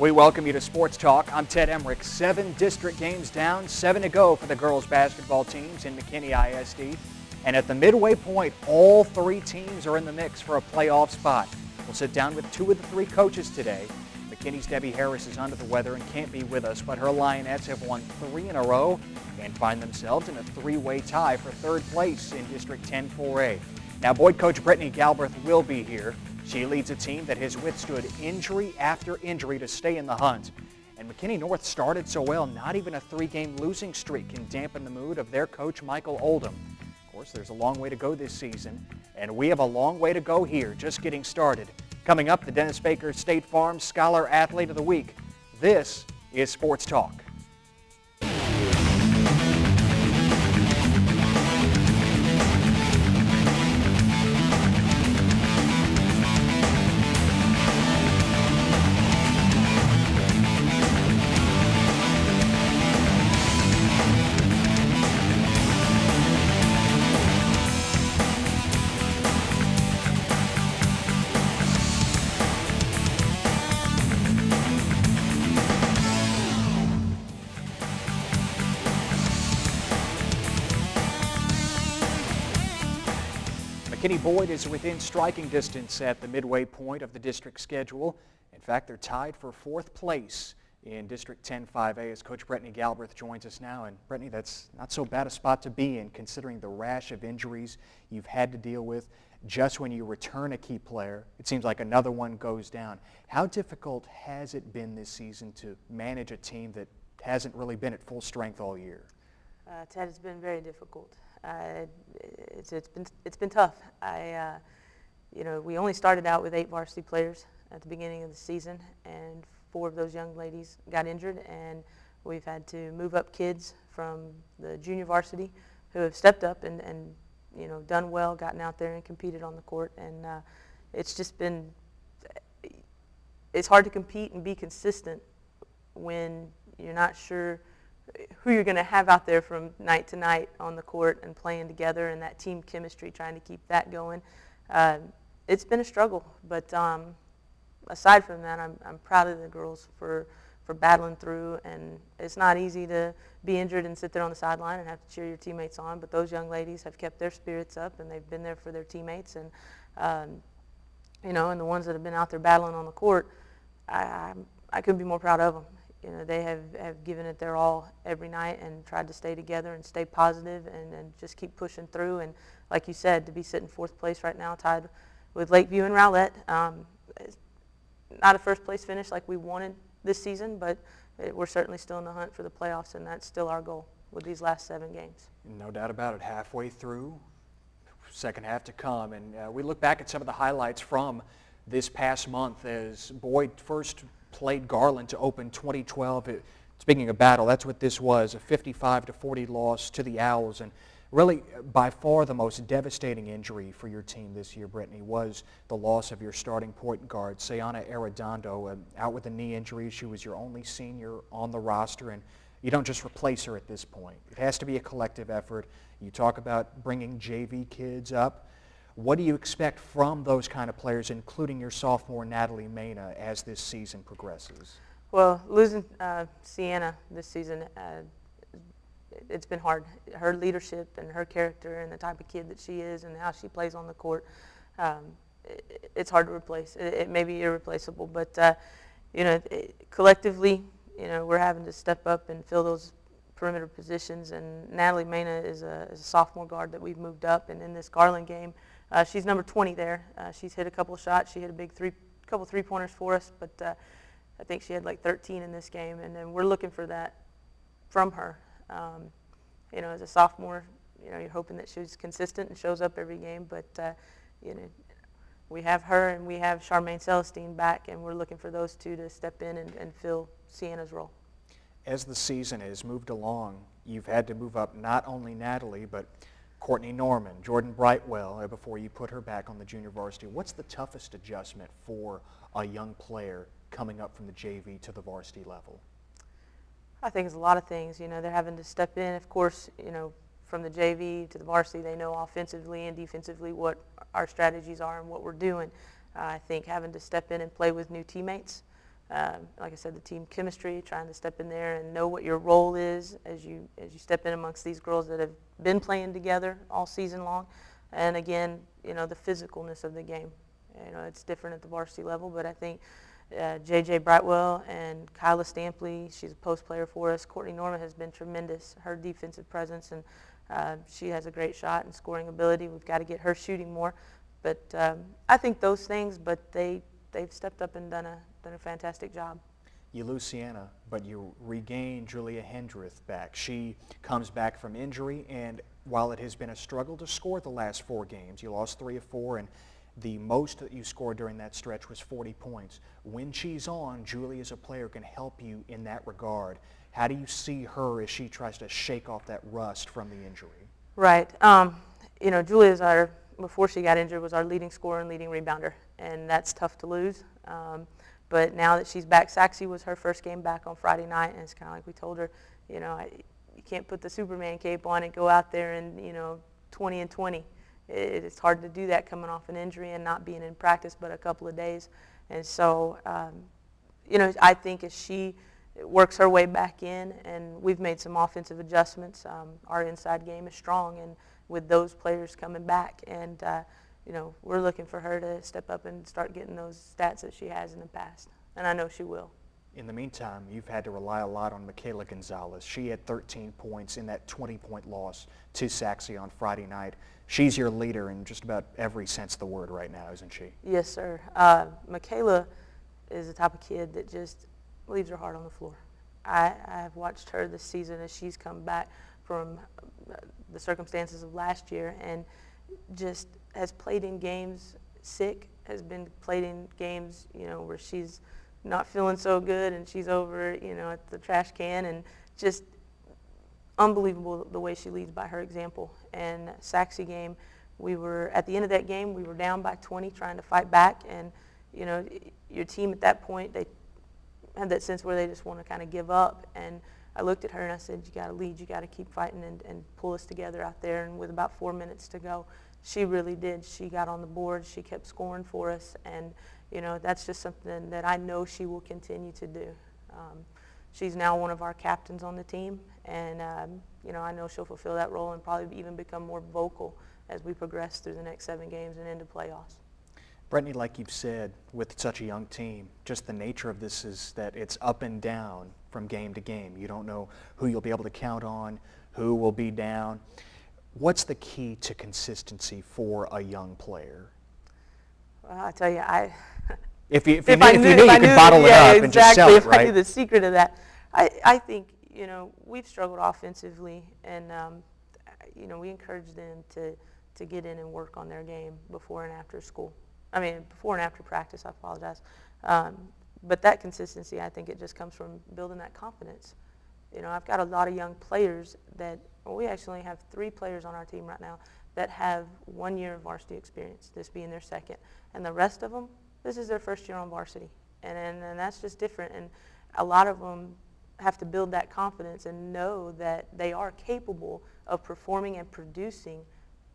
We welcome you to Sports Talk. I'm Ted Emrich. 7 district games down, 7 to go for the girls basketball teams in McKinney ISD. And at the midway point, all 3 teams are in the mix for a playoff spot. We'll sit down with 2 of the 3 coaches today. McKinney's Debbie Harris is under the weather and can't be with us, but her Lionettes have won 3 in a row and find themselves in a 3-way tie for 3rd place in District 10 4A. Now, Boyd coach Bretagne Galbreath will be here. She leads a team that has withstood injury after injury to stay in the hunt. And McKinney North started so well, not even a 3-game losing streak can dampen the mood of their coach, Michael Oldham. Of course, there's a long way to go this season, and we have a long way to go here, just getting started. Coming up, the Dennis Baker State Farm Scholar Athlete of the Week. This is Sports Talk. McKinney Boyd is within striking distance at the midway point of the district schedule. In fact, they're tied for 4th place in District 10 5A as Coach Bretagne Galbreath joins us now. And Bretagne, that's not so bad a spot to be in considering the rash of injuries you've had to deal with. Just when you return a key player, it seems like another one goes down. How difficult has it been this season to manage a team that hasn't really been at full strength all year? Ted, it's been very difficult. It's been tough. We only started out with 8 varsity players at the beginning of the season, and 4 of those young ladies got injured, and we've had to move up kids from the junior varsity who have stepped up and done well, gotten out there and competed on the court, and it's just been, it's hard to compete and be consistent when you're not sure who you're going to have out there from night to night on the court and playing together, and that team chemistry, trying to keep that going. It's been a struggle, but aside from that, I'm proud of the girls for battling through, and it's not easy to be injured and sit there on the sideline and have to cheer your teammates on, but those young ladies have kept their spirits up, and they've been there for their teammates, and and the ones that have been out there battling on the court, I couldn't be more proud of them. They have given it their all every night and tried to stay together and stay positive and just keep pushing through. And like you said, to be sitting 4th place right now, tied with Lakeview and Rowlett, not a 1st place finish like we wanted this season, but we're certainly still in the hunt for the playoffs, and that's still our goal with these last 7 games. No doubt about it. Halfway through, second half to come. And we look back at some of the highlights from this past month as Boyd first played Garland to open 2012. Speaking of battle, that's what this was, a 55-40 loss to the Owls. And really, by far the most devastating injury for your team this year, Bretagne, was the loss of your starting point guard, Sayana Arredondo, out with a knee injury. She was your only senior on the roster, and you don't just replace her at this point. It has to be a collective effort. You talk about bringing JV kids up. What do you expect from those kind of players, including your sophomore Natalie Mena, as this season progresses? Well, losing Sienna this season, it's been hard. Her leadership and her character and the type of kid that she is and how she plays on the court, it's hard to replace. It may be irreplaceable, but collectively, we're having to step up and fill those perimeter positions. And Natalie Mena is a sophomore guard that we've moved up, and in this Garland game, she's number 20 there. She's hit a couple of shots. She hit a couple 3-pointers for us, but I think she had like 13 in this game, and then we're looking for that from her. As a sophomore, you're hoping that she's consistent and shows up every game, but we have her and we have Charmaine Celestine back, and we're looking for those 2 to step in and fill Sienna's role. As the season has moved along, you've had to move up not only Natalie, but Courtney Norman, Jordan Brightwell, before you put her back on the junior varsity. What's the toughest adjustment for a young player coming up from the JV to the varsity level? I think it's a lot of things. They're having to step in. Of course, from the JV to the varsity, they know offensively and defensively what our strategies are and what we're doing. I think having to step in and play with new teammates, Like I said, the team chemistry, trying to step in there and know what your role is as you step in amongst these girls that have been playing together all season long. And again, you know, the physicalness of the game. You know, it's different at the varsity level, but I think J.J. Brightwell and Kyla Stampley, she's a post player for us. Courtney Norman has been tremendous, her defensive presence, and she has a great shot and scoring ability. We've got to get her shooting more. But I think those things, but they've stepped up and done a fantastic job. You lose Sienna, but you regain Julia Hendrith back. She comes back from injury, and while it has been a struggle to score the last 4 games, you lost 3 of 4, and the most that you scored during that stretch was 40 points. When she's on, Julie as a player can help you in that regard. How do you see her as she tries to shake off that rust from the injury? Right. You know, Julie before she got injured, was our leading scorer and leading rebounder, and that's tough to lose. But now that she's back, Saxe was her first game back on Friday night, and it's kind of like we told her, you know, you can't put the Superman cape on and go out there and, you know, 20 and 20. It's hard to do that coming off an injury and not being in practice but a couple of days. And so, you know, I think as she works her way back in, and we've made some offensive adjustments, our inside game is strong, and with those players coming back, and you know, we're looking for her to step up and start getting those stats that she has in the past, and I know she will. In the meantime, you've had to rely a lot on Michaela Gonzalez. She had 13 points in that 20-point loss to Saxe on Friday night. She's your leader in just about every sense of the word right now, isn't she? Yes, sir. Michaela is the type of kid that just leaves her heart on the floor. I have watched her this season as she's come back from the circumstances of last year, and just has played in games sick, has been played in games, you know, where she's not feeling so good and she's over, you know, at the trash can, and just unbelievable the way she leads by her example. And Saxe game, at the end of that game, we were down by 20 trying to fight back, and, you know, your team at that point, they had that sense where they just want to kind of give up. And I looked at her and I said, you got to lead, you got to keep fighting and pull us together out there. And with about 4 minutes to go, she really did. She got on the board, she kept scoring for us, and, you know, that's just something that I know she will continue to do. She's now one of our captains on the team, and, you know, I know she'll fulfill that role and probably even become more vocal as we progress through the next 7 games and into playoffs. Brittany, like you've said, with such a young team, just the nature of this is that it's up and down from game to game. You don't know who you'll be able to count on, who will be down. What's the key to consistency for a young player? Well, I tell you, if you knew, you could bottle it up and just sell it, if right? I knew the secret of that, I think, you know, we've struggled offensively, and, you know, we encourage them to get in and work on their game before and after school. Before and after practice, I apologize. But that consistency, I think it just comes from building that confidence. You know, I've got a lot of young players we actually have 3 players on our team right now that have 1 year of varsity experience, this being their second. And the rest of them, this is their first year on varsity. And that's just different. And a lot of them have to build that confidence and know that they are capable of performing and producing,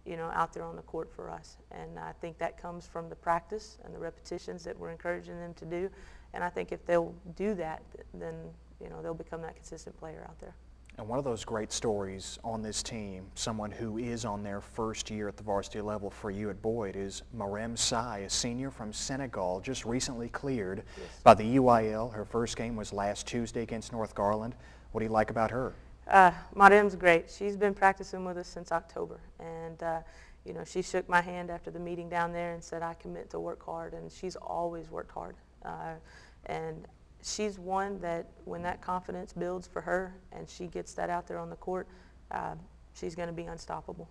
you know, out there on the court for us. And I think that comes from the practice and the repetitions that we're encouraging them to do. And I think if they'll do that, then, you know, they'll become that consistent player out there. And one of those great stories on this team, someone who is on their first year at the varsity level for you at Boyd, is Marem Sai, a senior from Senegal, just recently cleared by the UIL. Her first game was last Tuesday against North Garland. What do you like about her? Marem's great. She's been practicing with us since October, and you know, she shook my hand after the meeting down there and said, I commit to work hard, and she's always worked hard. And she's one that when that confidence builds for her and she gets that out there on the court, she's going to be unstoppable.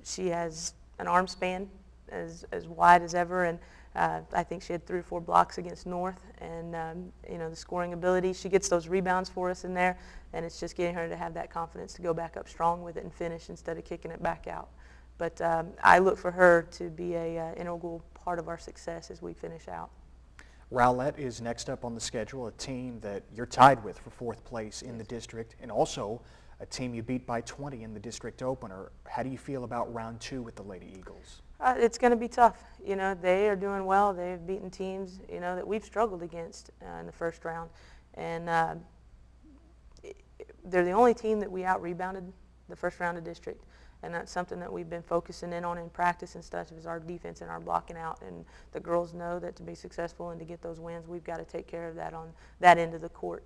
She has an arm span as wide as ever, and I think she had 3 or 4 blocks against North, and you know, the scoring ability. She gets those rebounds for us in there, and it's just getting her to have that confidence to go back up strong with it and finish instead of kicking it back out. But I look for her to be a integral part of our success as we finish out. Rowlett is next up on the schedule, a team that you're tied with for 4th place in the district, and also a team you beat by 20 in the district opener. How do you feel about round 2 with the Lady Eagles? It's going to be tough. You know, they are doing well. They've beaten teams, you know, that we've struggled against in the first round. And they're the only team that we out-rebounded the first round of district. And that's something that we've been focusing in on in practice and stuff, is our defense and our blocking out. And the girls know that to be successful and to get those wins, we've got to take care of that on that end of the court.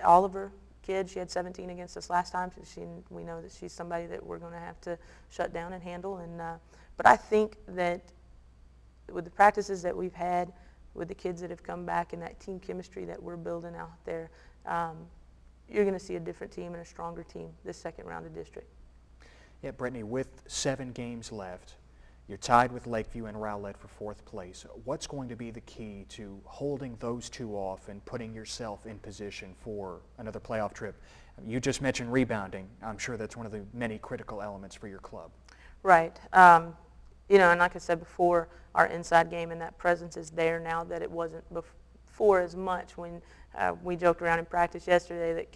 Oliver Kidd, she had 17 against us last time. We know that she's somebody that we're going to have to shut down and handle. But I think that with the practices that we've had, with the kids that have come back and that team chemistry that we're building out there, you're going to see a different team and a stronger team this second round of district. Yeah, Brittany, with 7 games left, you're tied with Lakeview and Rowlett for 4th place. What's going to be the key to holding those 2 off and putting yourself in position for another playoff trip? You just mentioned rebounding. I'm sure that's one of the many critical elements for your club. Right. You know, and like I said before, our inside game and that presence is there now that it wasn't before as much. When we joked around in practice yesterday that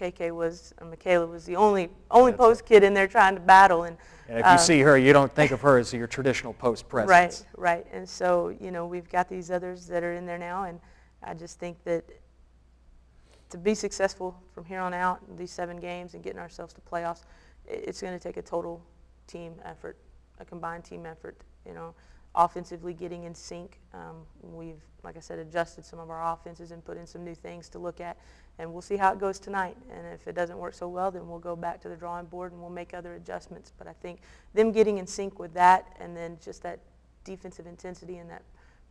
Michaela was the only post kid in there trying to battle. And if you see her, you don't think of her as your traditional post presence. Right. And so, you know, we've got these others that are in there now, and I just think that to be successful from here on out in these 7 games and getting ourselves to playoffs, it's going to take a total team effort, a combined team effort. You know, offensively getting in sync. We've, like I said, adjusted some of our offenses and put in some new things to look at, and we'll see how it goes tonight. And if it doesn't work so well, then we'll go back to the drawing board and we'll make other adjustments. But I think them getting in sync with that, and then just that defensive intensity and that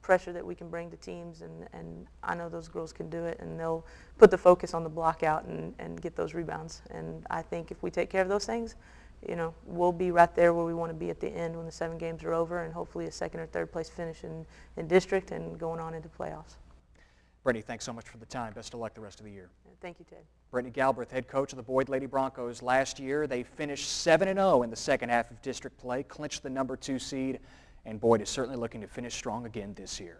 pressure that we can bring to teams, and I know those girls can do it, and they'll put the focus on the block out and get those rebounds. And I think if we take care of those things, you know, we'll be right there where we want to be at the end when the 7 games are over, and hopefully a 2nd or 3rd place finish in district and going on into playoffs. Brittany, thanks so much for the time. Best of luck the rest of the year. Thank you, Ted. Bretagne Galbreath, head coach of the Boyd Lady Broncos. Last year, they finished 7-0 in the second half of district play, clinched the number 2 seed, and Boyd is certainly looking to finish strong again this year.